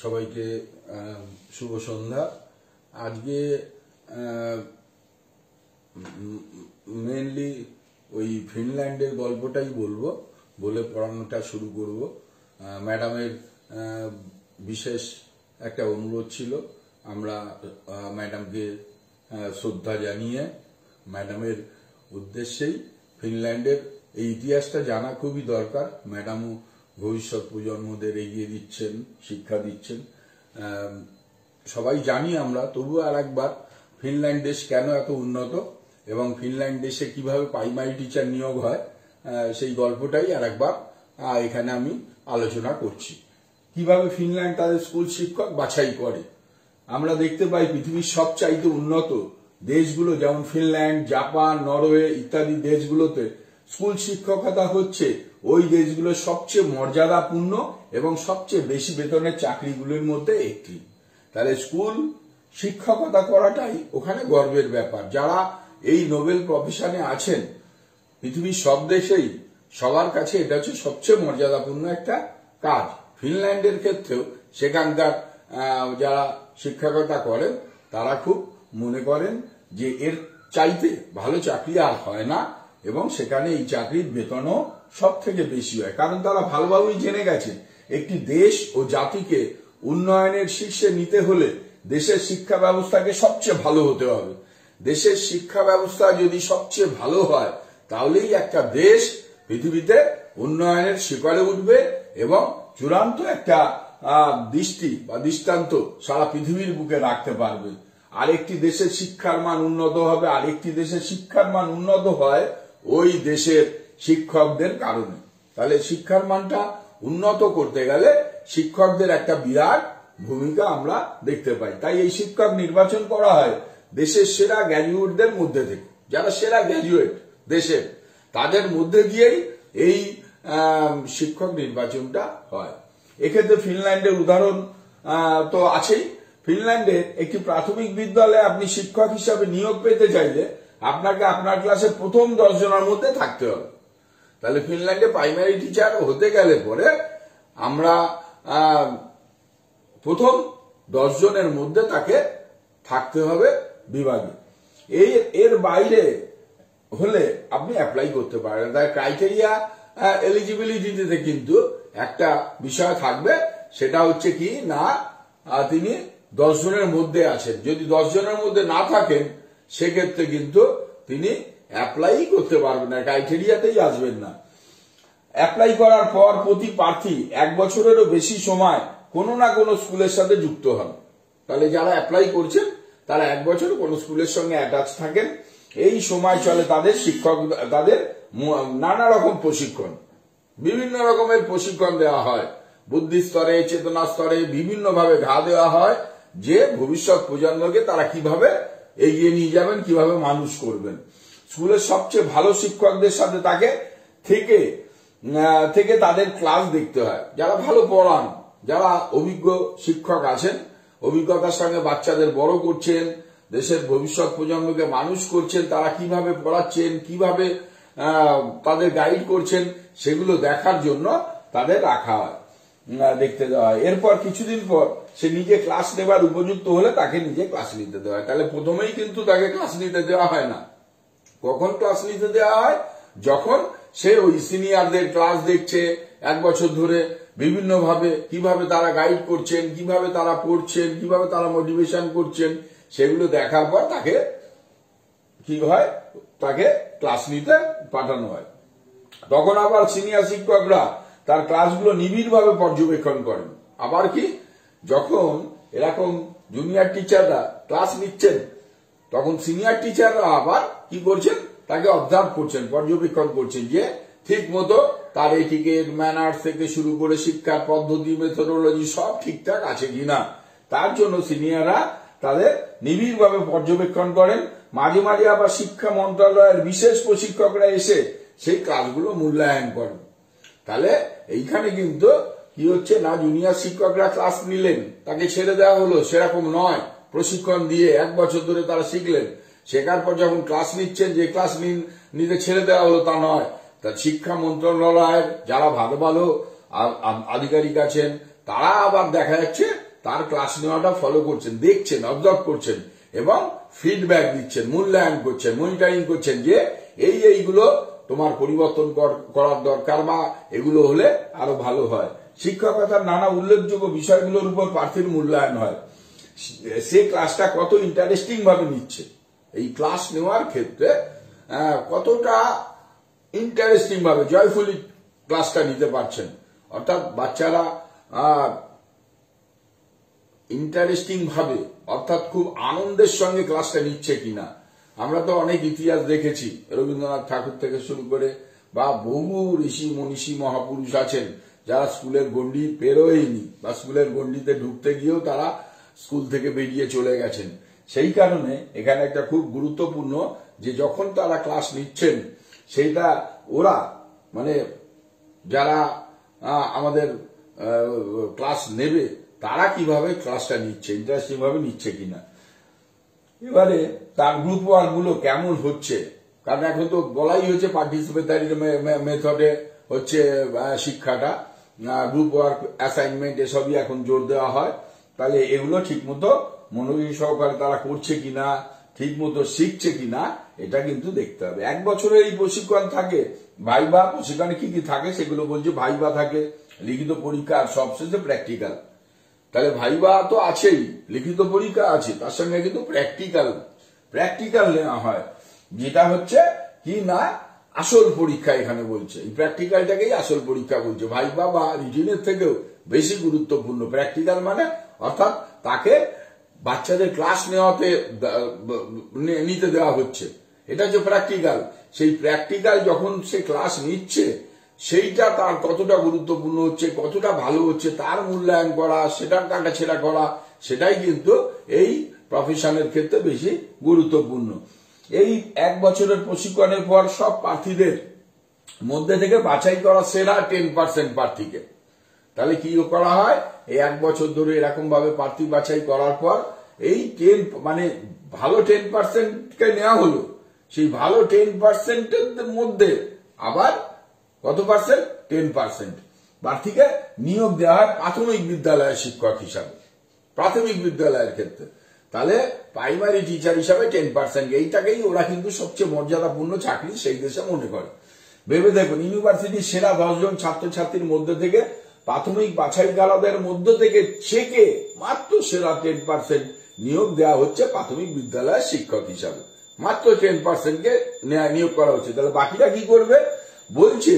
সবাইকে শুভ সন্ধ্যা। আজকে মেনলি ওই ফিনল্যান্ডের গল্পটাই বলবো, বলে পড়ানোটা শুরু করব। ম্যাডামের বিশেষ একটা অনুরোধ ছিল, আমরা ম্যাডামকে শ্রদ্ধা জানিয়ে ম্যাডামের উদ্দেশ্যেই ফিনল্যান্ডের এই ইতিহাসটা জানা খুবই দরকার। ম্যাডামও ভবিষ্যৎ প্রজন্মদের এগিয়ে দিচ্ছেন, শিক্ষা দিচ্ছেন। সবাই জানি আমরা, তবুও আর একবার ফিনল্যান্ড দেশ কেন এত উন্নত এবং ফিনল্যান্ড দেশে কিভাবে প্রাইমারি টিচার নিয়োগ হয় সেই গল্পটাই আর একবার এখানে আমি আলোচনা করছি। কিভাবে ফিনল্যান্ড তাদের স্কুল শিক্ষক বাছাই করে। আমরা দেখতে পাই পৃথিবীর সবচাইতে উন্নত দেশগুলো যেমন ফিনল্যান্ড, জাপান, নরওয়ে ইত্যাদি দেশগুলোতে স্কুল শিক্ষকতা হচ্ছে ওই দেশগুলোর সবচেয়ে মর্যাদাপূর্ণ এবং সবচেয়ে বেশি বেতনের চাকরিগুলোর মধ্যে একটি। তাহলে স্কুল শিক্ষকতা করাটাই ওখানে গর্বের ব্যাপার। যারা এই নোবেল প্রফেশনে আছেন পৃথিবীর সব দেশেই সবার কাছে এটা হচ্ছে সবচেয়ে মর্যাদাপূর্ণ একটা কাজ। ফিনল্যান্ডের ক্ষেত্রেও সেখানকার যারা শিক্ষকতা করেন তারা খুব মনে করেন যে এর চাইতে ভালো চাকরি আর হয় না এবং সেখানে এই চাকরির বেতনও সব থেকে বেশি হয়। কারণ তারা ভালোভাবেই জেনে গেছে একটি দেশ ও জাতিকে উন্নয়নের শীর্ষে নিতে হলে দেশের শিক্ষা ব্যবস্থাকে সবচেয়ে ভালো হতে হবে। দেশের শিক্ষা ব্যবস্থা যদি সবচেয়ে ভালো হয় তাহলেই একটা দেশ পৃথিবীতে উন্নয়নের শিখরে উঠবে এবং চূড়ান্ত একটা দৃষ্টি বা দৃষ্টান্ত সারা পৃথিবীর বুকে রাখতে পারবে। আরেকটি দেশের শিক্ষার মান উন্নত হবে, আরেকটি দেশের শিক্ষার মান উন্নত হয় ওই দেশের শিক্ষকদের কারণে। তাহলে শিক্ষার মানটা উন্নত করতে গেলে শিক্ষকদের একটা বিরাট ভূমিকা আমরা দেখতে পাই। তাই এই শিক্ষক নির্বাচন করা হয় দেশের সেরা গ্র্যাজুয়েটদের মধ্যে থেকে। যারা সেরা গ্র্যাজুয়েট দেশের, তাদের মধ্যে দিয়েই এই শিক্ষক নির্বাচনটা হয়। এক্ষেত্রে ফিনল্যান্ডের উদাহরণ তো আছেই। ফিনল্যান্ডের একটি প্রাথমিক বিদ্যালয়ে আপনি শিক্ষক হিসাবে নিয়োগ পেতে চাইলে আপনাকে আপনার ক্লাসে প্রথম 10 জনের মধ্যে থাকতে হবে। তাহলে ফিনল্যান্ডে প্রাইমারি টিচার হতে গেলে পরে আমরা প্রথম 10 জনের মধ্যে তাকে থাকতে হবে বিভাগে। এর বাইরে হলে আপনি অ্যাপ্লাই করতে পারেন। তাই ক্রাইটেরিয়া এলিজিবিলিটিতে কিন্তু একটা বিষয় থাকবে, সেটা হচ্ছে কি না তিনি 10 জনের মধ্যে আছেন। যদি 10 জনের মধ্যে না থাকেন সেক্ষেত্রে কিন্তু তিনি অ্যাপ্লাই করতে পারবেন না, ক্রাইটেরিয়াতেই আসবেন না। অ্যাপ্লাই করার পর প্রতি প্রার্থী 1 বছরেরও বেশি সময় কোনো না কোনো স্কুলের সাথে যুক্ত হন। তাহলে যারা অ্যাপ্লাই করছেন তারা 1 বছর কোনো স্কুলের সঙ্গে অ্যাটাচ থাকেন। এই সময় চলে তাদের তাদের নানা রকম প্রশিক্ষণ, বিভিন্ন রকমের প্রশিক্ষণ দেওয়া হয়। বুদ্ধি স্তরে, চেতনা স্তরে বিভিন্ন ভাবে ঘা দেওয়া হয় যে ভবিষ্যৎ প্রজন্মকে তারা কিভাবে এগিয়ে নিয়ে যাবেন, কিভাবে মানুষ করবেন। স্কুলের সবচেয়ে ভালো শিক্ষকদের সাথে তাকে থেকে তাদের ক্লাস দেখতে হয়। যারা ভালো পড়ান, যারা অভিজ্ঞ শিক্ষক আছেন, অভিজ্ঞতার সঙ্গে বাচ্চাদের বড় করছেন, দেশের ভবিষ্যৎ প্রজন্মকে মানুষ করছেন, তারা কিভাবে পড়াচ্ছেন, কিভাবে তাদের গাইড করছেন, সেগুলো দেখার জন্য তাদের রাখা হয়, দেখতে দেওয়া হয়। এরপর কিছুদিন পর সে নিজে ক্লাস নেবার উপযুক্ত হলে তাকে নিজে ক্লাস নিতে দেওয়া হয়। তাহলে প্রথমেই কিন্তু তাকে ক্লাস নিতে দেওয়া হয় না। কখন ক্লাস নিতে দেওয়া হয়? যখন সে ওই সিনিয়রদের ক্লাস দেখছে 1 বছর ধরে, বিভিন্ন ভাবে কিভাবে তারা গাইড করছেন, কিভাবে তারা পড়ছেন, কিভাবে তারা মোটিভেশন করছেন, সেগুলো দেখার পর তাকে কি হয়, তাকে ক্লাস নিতে পাঠানো হয়। তখন আবার সিনিয়র শিক্ষকরা তার ক্লাসগুলো নিবিড়ভাবে পর্যবেক্ষণ করেন। আবার কি, যখন এরকম জুনিয়র টিচাররা ক্লাস নিচ্ছেন তখন সিনিয়র টিচাররা আবার কি করছেন, তাকে অবজার্ভ করছেন, পর্যবেক্ষণ করছেন যে ঠিক মতো তার এটিকেট, ম্যানার্স থেকে শুরু করে শিক্ষার পদ্ধতি, মেথোডোলজি সব ঠিকঠাক আছে কিনা। তার জন্য সিনিয়ররা তাদের নিবিড়ভাবে পর্যবেক্ষণ করেন। মাঝে মাঝে আবার শিক্ষা মন্ত্রণালয়ের বিশেষ প্রশিক্ষকরা এসে সেই ক্লাসগুলো মূল্যায়ন করেন। তাহলে এইখানে কিন্তু কি হচ্ছে না, জুনিয়র শিক্ষকরা ক্লাস নিলেন, তাকে ছেড়ে দেওয়া হলো, সেরকম নয়। প্রশিক্ষণ দিয়ে 1 বছর ধরে তারা শিখলেন, শেখার পর যখন ক্লাস নিচ্ছেন যে ক্লাস নিতে ছেড়ে দেওয়া হলো তা নয়। তা শিক্ষা মন্ত্রণালয়ের যারা ভালো ভালো আধিকারিক আছেন তারা আবার দেখা যাচ্ছে তার ক্লাস নেওয়াটা ফলো করছেন, দেখছেন, অবজার্ভ করছেন এবং ফিডব্যাক দিচ্ছেন, মূল্যায়ন করছেন, মনিটরিং করছেন যে এইগুলো তোমার পরিবর্তন করার দরকার বা এগুলো হলে আরো ভালো হয়। শিক্ষকতার নানা উল্লেখযোগ্য বিষয়গুলোর উপর প্রার্থীর মূল্যায়ন হয়। সে ক্লাসটা কত ইন্টারেস্টিং ভাবে নিচ্ছে, এই ক্লাস নেওয়ার ক্ষেত্রে কতটা ইন্টারেস্টিং ভাবে জয়ফুলি ক্লাসটা নিতে পারছেন, অর্থাৎ বাচ্চারা ইন্টারেস্টিং ভাবে অর্থাৎ খুব আনন্দের সঙ্গে ক্লাসটা নিচ্ছে কিনা। আমরা তো অনেক ইতিহাস দেখেছি, রবীন্দ্রনাথ ঠাকুর থেকে শুরু করে বা বহু ঋষি মনীষী মহাপুরুষ আছেন যারা স্কুলের গণ্ডি পেরোয়নি বা স্কুলের গণ্ডিতে ঢুকতে গিয়েও তারা স্কুল থেকে বেরিয়ে চলে গেছেন। সেই কারণে এখানে একটা খুব গুরুত্বপূর্ণ যে যখন তারা ক্লাস নিচ্ছেন সেইটা ওরা মানে যারা আমাদের ক্লাস নেবে তারা কিভাবে ক্লাসটা নিচ্ছে, ইন্টারেস্টিং ভাবে নিচ্ছে কিনা। এবারে তার গ্রুপ ওয়ার্ক গুলো কেমন হচ্ছে, কারণ এখন তো বলাই হয়েছে পার্টিসিপেটরি মেথডে হচ্ছে শিক্ষাটা, গ্রুপ ওয়ার্ক, অ্যাসাইনমেন্ট এসবই এখন জোর দেওয়া হয়। তাহলে এগুলো ঠিক মতো মনোযোগী সহকারে তারা করছে কিনা, ঠিক মতো শিখছে কিনা এটা কিন্তু দেখতে হবে। 1 বছরের এই প্রশিক্ষণ থাকে, ভাইবা প্রশিক্ষণে কি কি থাকে সেগুলো বলছে। ভাইবা থাকে, লিখিত পরীক্ষা আর সবশেষে প্র্যাকটিক্যাল। তাহলে ভাইবা তো আছেই, লিখিত পরীক্ষা আছে, তার সঙ্গে কিন্তু প্র্যাকটিক্যাল নেওয়া হয়, যেটা হচ্ছে কি না আসল পরীক্ষা। এখানে বলছে এই প্র্যাকটিক্যালটাকেই আসল পরীক্ষা বলছে। ভাইবা বা রিটেনের থেকেও বেশি গুরুত্বপূর্ণ প্র্যাকটিক্যাল, মানে অর্থাৎ তাকে বাচ্চাদের ক্লাস নিতে দেওয়া হচ্ছে, এটা হচ্ছে প্র্যাকটিক্যাল। সেই প্র্যাকটিক্যাল যখন সে ক্লাস নিচ্ছে সেইটা তার কতটা গুরুত্বপূর্ণ হচ্ছে, কতটা ভালো হচ্ছে তার মূল্যায়ন করা, সেটার কাটাছেড়া করা, সেটাই কিন্তু এই প্রফেশনের ক্ষেত্রে বেশি গুরুত্বপূর্ণ। এই 1 বছরের প্রশিক্ষণের পর সব প্রার্থীদের মধ্যে থেকে বাছাই করা সেরা 10% প্রার্থীকে, তাহলে কি করা হয়, এই 1 বছর ধরে এরকম ভাবে প্রার্থী বাছাই করার পর এই 10 মানে ভালো 10% কে নেওয়া হলো, সেই ভালো 10% এর মধ্যে আবার কত পার্সেন্ট, 10% প্রার্থীকে নিয়োগ দেওয়া হয় প্রাথমিক বিদ্যালয়ের শিক্ষক হিসাবে, প্রাথমিক বিদ্যালয়ের ক্ষেত্রে। তাহলে প্রাইমারি টিচার হিসাবে 10%, এইটাকেই ওরা কিন্তু সবচেয়ে মর্যাদাপূর্ণ চাকরি সেই দেশে মনে করে। ভেবে দেখুন, ইউনিভার্সিটির সেরা 10 জন ছাত্রছাত্রীর মধ্যে থেকে প্রাথমিক বাছাইকারদের মধ্যে থেকে ছেকে মাত্র সেরা 10% নিয়োগ দেওয়া হচ্ছে প্রাথমিক বিদ্যালয়ের শিক্ষক হিসাবে, মাত্র 10% কে নিয়োগ করা হচ্ছে। তাহলে বাকিরা কি করবে, বলছে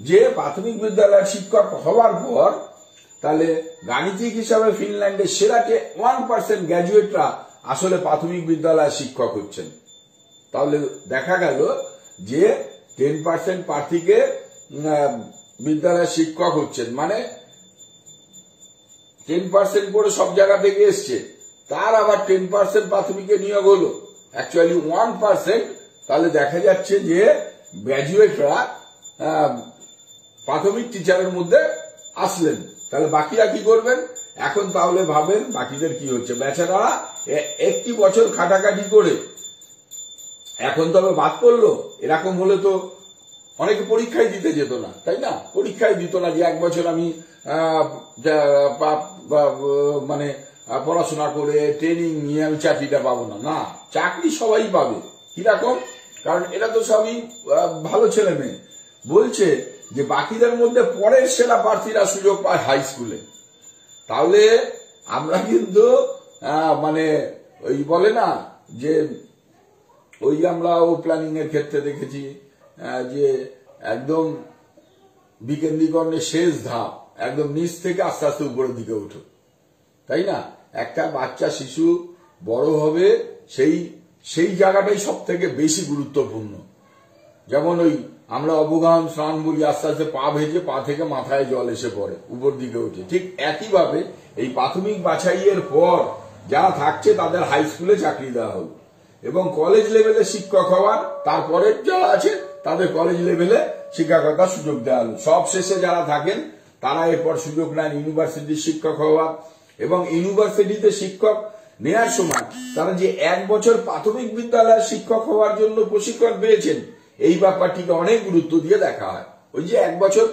যে প্রাথমিক বিদ্যালয়ের শিক্ষক হওয়ার পর তাহলে গাণিতিক হিসাবে ফিনল্যান্ডের সেরা 1% গ্র্যাজুয়েটরা আসলে প্রাথমিক বিদ্যালয়ের শিক্ষক হচ্ছেন। তাহলে দেখা গেল যে 10% প্রার্থীকে বিদ্যালয়ের শিক্ষক হচ্ছেন, মানে 10% করে সব জায়গা থেকে এসছে, তার আবার 10% প্রাথমিকে নিয়োগ হলো, অ্যাকচুয়ালি 1%। তাহলে দেখা যাচ্ছে যে গ্র্যাজুয়েটরা প্রাথমিক টিচারের মধ্যে আসলেন। তাহলে বাকিরা কি করবেন এখন, তাহলে ভাবেন বাকিদের কি হচ্ছে। বেচারারা 1 বছর খাটাখাটি করে এখন তবে বাদ পড়লো। এরকম হলে তো অনেকে পরীক্ষায় দিতে যেত না, তাই না, পরীক্ষায় দিত না যে 1 বছর আমি মানে পড়াশোনা করে ট্রেনিং নিয়ে আমি চাকরিটা পাবো না। না, চাকরি সবাই পাবে। কিরকম, কারণ এরা তো সবই ভালো ছেলে মেয়ে। বলছে যে বাকিদের মধ্যে পরের সেরা প্রার্থীরা সুযোগ পায় হাই স্কুলে। তাহলে আমরা কিন্তু মানে ওই বলে না যে ওই আমরা প্ল্যানিং এর ক্ষেত্রে দেখেছি যে একদম বিকেন্দ্রীকরণের শেষ ধাপ, একদম নিচ থেকে আস্তে আস্তে উপরের দিকে উঠো, তাই না। একটা বাচ্চা শিশু বড় হবে সেই জায়গাটাই সব থেকে বেশি গুরুত্বপূর্ণ। যেমন ওই আমরা অবগাহন স্নান বলি, আস্তে আস্তে পা ভেজে পা থেকে মাথায় জল এসে পড়ে, উপর দিকে ওঠে। ঠিক একইভাবে এই প্রাথমিক বাছাইয়ের পর যারা থাকছে তাদের হাই স্কুলে চাকরি দেওয়া হলো এবং কলেজ লেভেলে শিক্ষক হওয়ার তারপরে যারা আছে তাদের কলেজ লেভেলে শিক্ষকতার সুযোগ দেওয়া হলো। সব শেষে যারা থাকেন তারা এরপর সুযোগ নেন ইউনিভার্সিটির শিক্ষক হওয়ার, এবং ইউনিভার্সিটিতে শিক্ষক নেওয়ার সময় তারা যে 1 বছর প্রাথমিক বিদ্যালয়ের শিক্ষক হওয়ার জন্য প্রশিক্ষণ পেয়েছেন এই ব্যাপারটিকে অনেক গুরুত্ব দিয়ে দেখা হয়। ওই যে 1 বছর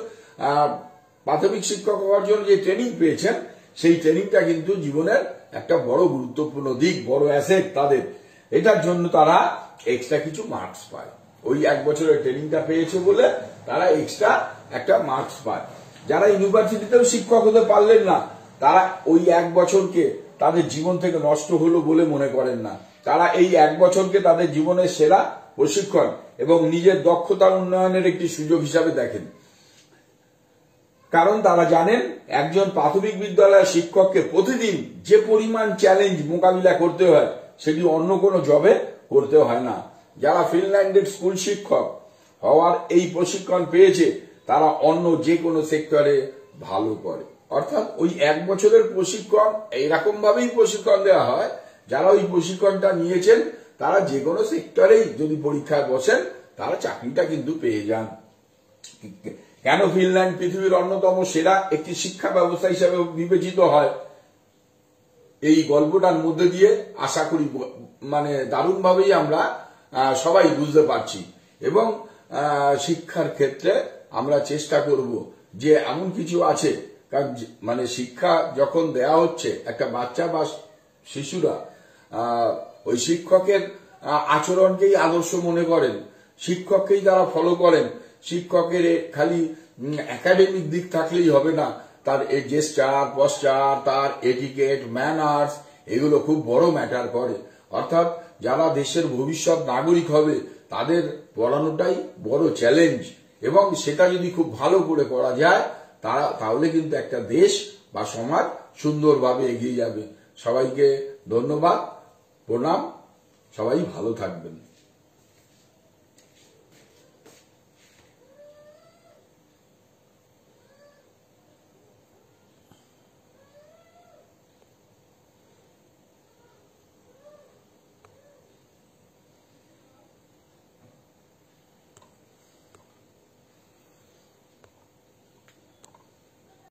প্রাথমিক শিক্ষক হওয়ার জন্য যে ট্রেনিং পেয়েছেন সেই ট্রেনিংটা কিন্তু জীবনের একটা বড় গুরুত্বপূর্ণ দিক, বড় অ্যাসেট তাদের। এটার জন্য তারা এক্সট্রা কিছু মার্কস পায়। ওই 1 বছরের ট্রেনিংটা পেয়েছে বলে তারা এক্সট্রা একটা মার্কস পায়। যারা ইউনিভার্সিটিতেও শিক্ষক হতে পারলেন না, তারা ওই 1 বছরকে তাদের জীবন থেকে নষ্ট হলো বলে মনে করেন না। তারা এই 1 বছরকে তাদের জীবনের সেরা প্রশিক্ষণ এবং নিজের দক্ষতা উন্নয়নের একটি সুযোগ হিসাবে দেখেন। কারণ তারা জানেন একজন প্রাথমিক বিদ্যালয়ের শিক্ষককে প্রতিদিন যে পরিমাণ চ্যালেঞ্জ মোকাবিলা করতে হয় সেটি অন্য কোনো জবে করতে হয় না। যারা ফিনল্যান্ডের স্কুল শিক্ষক হওয়ার এই প্রশিক্ষণ পেয়েছে তারা অন্য যে কোনো সেক্টরে ভালো করে। অর্থাৎ ওই 1 বছরের প্রশিক্ষণ এইরকম ভাবেই প্রশিক্ষণ দেওয়া হয়, যারা ওই প্রশিক্ষণটা নিয়েছেন তারা যে কোনো সেক্টরেই যদি পরীক্ষায় বসেন তারা চাকরিটা কিন্তু পেয়ে যান। কেন ফিনল্যান্ড পৃথিবীর অন্যতম সেরা একটি শিক্ষা ব্যবস্থা হিসেবে বিবেচিত হয়, এই গল্পটার মধ্যে দিয়ে আশা করি দারুণভাবেই আমরা সবাই বুঝতে পারছি। এবং শিক্ষার ক্ষেত্রে আমরা চেষ্টা করব যে এমন কিছু আছে, কারণ শিক্ষা যখন দেয়া হচ্ছে একটা বাচ্চা বা শিশুরা ওই শিক্ষকের আচরণকেই আদর্শ মনে করেন, শিক্ষককেই তারা ফলো করেন। শিক্ষকের খালি একাডেমিক দিক থাকলেই হবে না, তার জেস্টার, পশ্চার, তার এটিকেট, ম্যানার্স, এগুলো খুব বড় ম্যাটার করে। অর্থাৎ যারা দেশের ভবিষ্যৎ নাগরিক হবে তাদের পড়ানোটাই বড় চ্যালেঞ্জ, এবং সেটা যদি খুব ভালো করে করা যায় তাহলে কিন্তু একটা দেশ বা সমাজ সুন্দরভাবে এগিয়ে যাবে। সবাইকে ধন্যবাদ, প্রণাম, সবাই ভালো থাকবেন।